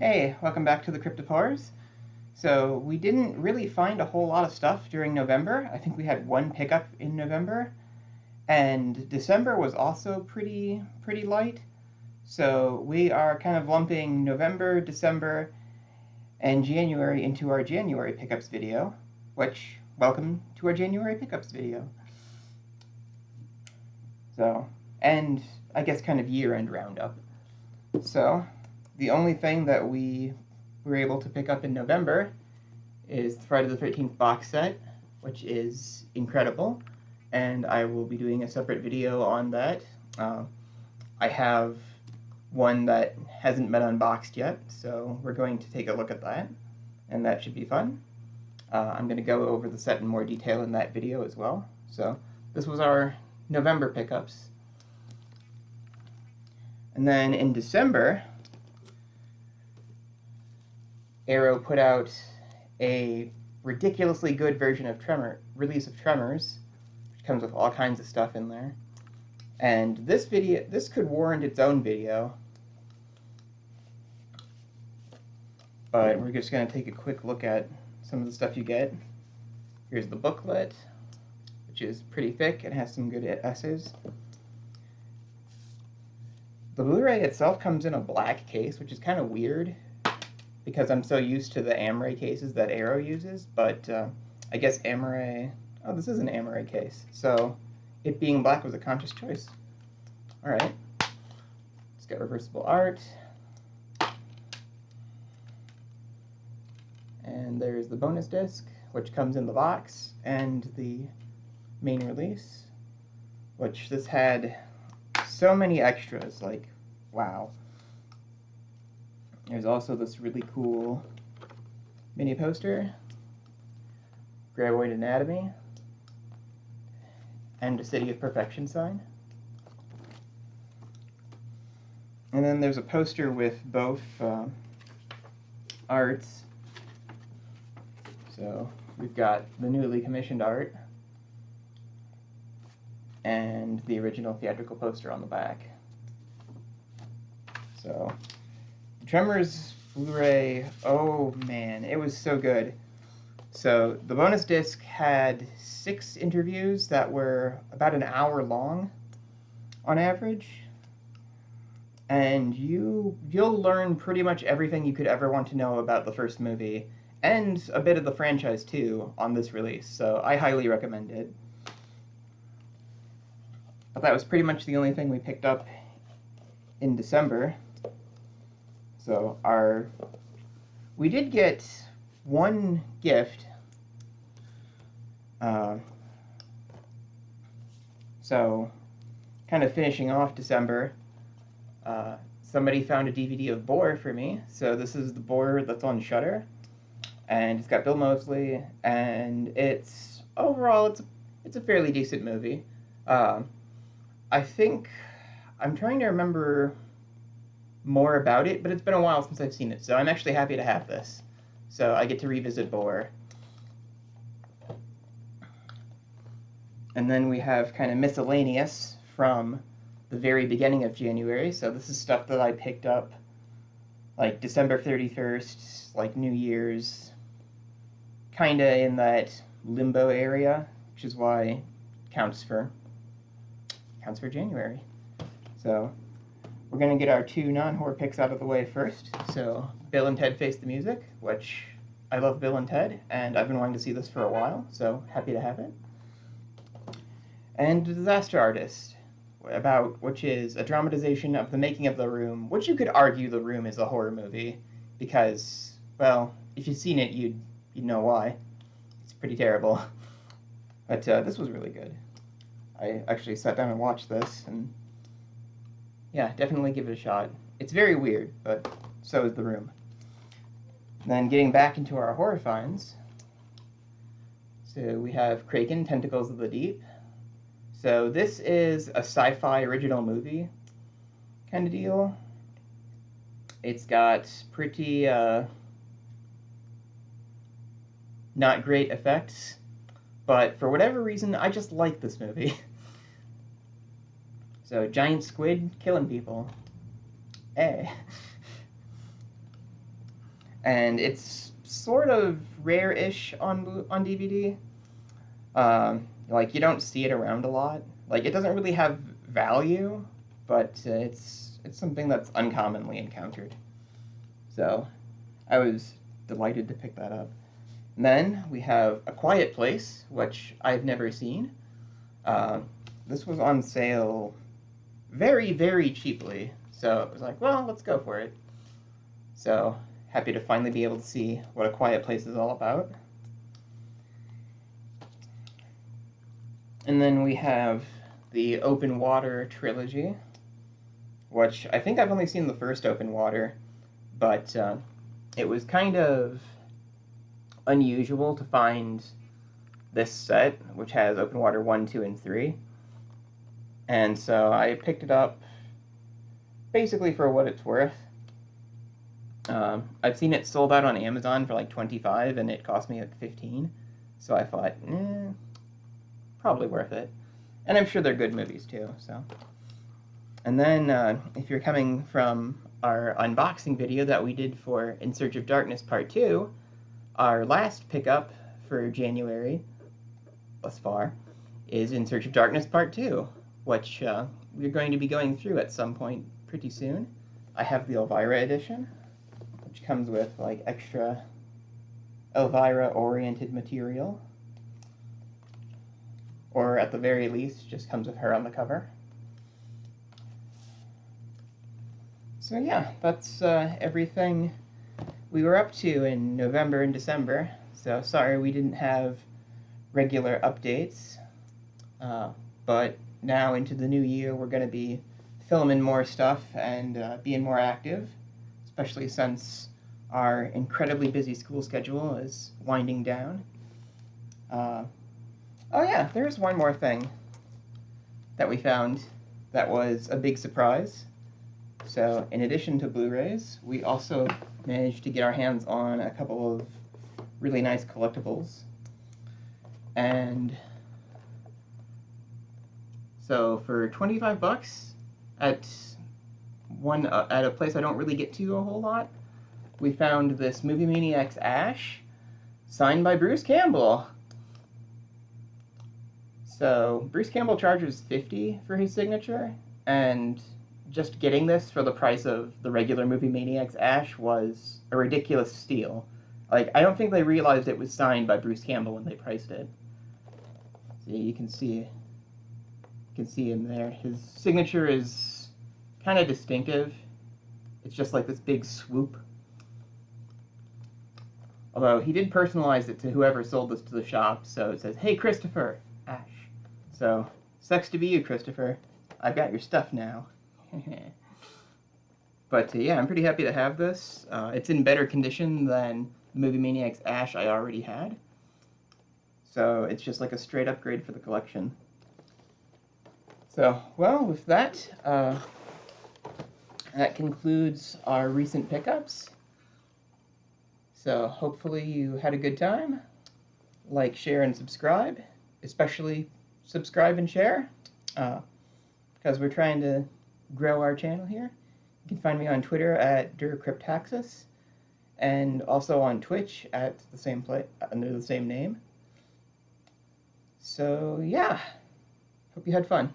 Hey, welcome back to the Crypt of Horrors. So we didn't really find a whole lot of stuff during November. I think we had one pickup in November, and December was also pretty light. So we are kind of lumping November, December, and January into our January pickups video, which, welcome to our January pickups video. So, and I guess kind of year-end roundup. So, the only thing that we were able to pick up in November is the Friday the 13th box set, which is incredible, and I will be doing a separate video on that. I have one that hasn't been unboxed yet, so we're going to take a look at that, and that should be fun. I'm going to go over the set in more detail in that video as well. So this was our November pickups. And then in December, Arrow put out a ridiculously good version of release of Tremors, which comes with all kinds of stuff in there. And this could warrant its own video, but we're just going to take a quick look at some of the stuff you get. Here's the booklet, which is pretty thick and has some good essays. The Blu-ray itself comes in a black case, which is kind of weird, because I'm so used to the Amray cases that Arrow uses, but I guess Amray... Oh, this is an Amray case, so it being black was a conscious choice. Alright, it's got reversible art, and there's the bonus disc, which comes in the box, and the main release, which this had so many extras, like, wow. There's also this really cool mini poster, Graboid Anatomy, and a City of Perfection sign. And then there's a poster with both arts. So we've got the newly commissioned art and the original theatrical poster on the back. So Tremors Blu-ray, oh man, it was so good. So the bonus disc had 6 interviews that were about an hour long on average, and you'll learn pretty much everything you could ever want to know about the first movie, and a bit of the franchise too, on this release, so I highly recommend it. But that was pretty much the only thing we picked up in December. So we did get one gift. So kind of finishing off December, somebody found a DVD of Boar for me. So this is the Boar that's on Shudder, and it's got Bill Moseley, and it's overall it's a fairly decent movie. I think I'm trying to remember more about it, but it's been a while since I've seen it, so I'm actually happy to have this. So I get to revisit Boar. And then we have kind of miscellaneous from the very beginning of January, so this is stuff that I picked up like December 31st, like New Year's, kinda in that limbo area, which is why it counts for January. So we're going to get our 2 non-horror picks out of the way first. So Bill and Ted Face the Music, which I love Bill and Ted, and I've been wanting to see this for a while, so happy to have it. And The Disaster Artist, which is a dramatization of the making of The Room, which you could argue The Room is a horror movie, because, well, if you've seen it, you'd know why. It's pretty terrible. But this was really good. I actually sat down and watched this, and yeah, definitely give it a shot. It's very weird, but so is The Room. Then getting back into our horror finds, so we have Kraken, Tentacles of the Deep. So this is a sci-fi original movie kind of deal. It's got pretty not great effects, but for whatever reason, I just like this movie. So, giant squid killing people. Eh. and it's sort of rare-ish on DVD. Like, you don't see it around a lot. Like, it doesn't really have value, but it's something that's uncommonly encountered. So I was delighted to pick that up. And then we have A Quiet Place, which I've never seen. This was on sale very, very cheaply, so it was like, well, let's go for it. So happy to finally be able to see what A Quiet Place is all about. And then we have the Open Water trilogy, which I think I've only seen the first Open Water, but it was kind of unusual to find this set, which has Open Water 1, 2, and 3. And so I picked it up basically for what it's worth. I've seen it sold out on Amazon for like $25, and it cost me like $15. So I thought, probably worth it. And I'm sure they're good movies too. So, and then if you're coming from our unboxing video that we did for In Search of Darkness Part 2, our last pickup for January thus far is In Search of Darkness Part 2, which we're going to be going through at some point pretty soon. I have the Elvira edition, which comes with like extra Elvira-oriented material, or at the very least, just comes with her on the cover. So yeah, that's everything we were up to in November and December. So sorry we didn't have regular updates, but now into the new year we're going to be filming more stuff and being more active, especially since our incredibly busy school schedule is winding down. Oh yeah, there's one more thing that we found that was a big surprise. So in addition to Blu-rays, we also managed to get our hands on a couple of really nice collectibles. And so for $25 at a place I don't really get to a whole lot, we found this Movie Maniacs Ash signed by Bruce Campbell. So Bruce Campbell charges $50 for his signature, and just getting this for the price of the regular Movie Maniacs Ash was a ridiculous steal. Like, I don't think they realized it was signed by Bruce Campbell when they priced it. See, you can see him there. His signature is kind of distinctive. It's just like this big swoop. Although he did personalize it to whoever sold this to the shop, so it says, "Hey Christopher, Ash." So, sucks to be you, Christopher. I've got your stuff now. But yeah, I'm pretty happy to have this. It's in better condition than the Movie Maniacs Ash I already had. So it's just like a straight upgrade for the collection. So, well, with that, that concludes our recent pickups. So hopefully you had a good time. Like, share, and subscribe. Especially subscribe and share, because we're trying to grow our channel here. You can find me on Twitter at DurCryptaxis, and also on Twitch at the same under the same name. So yeah, hope you had fun.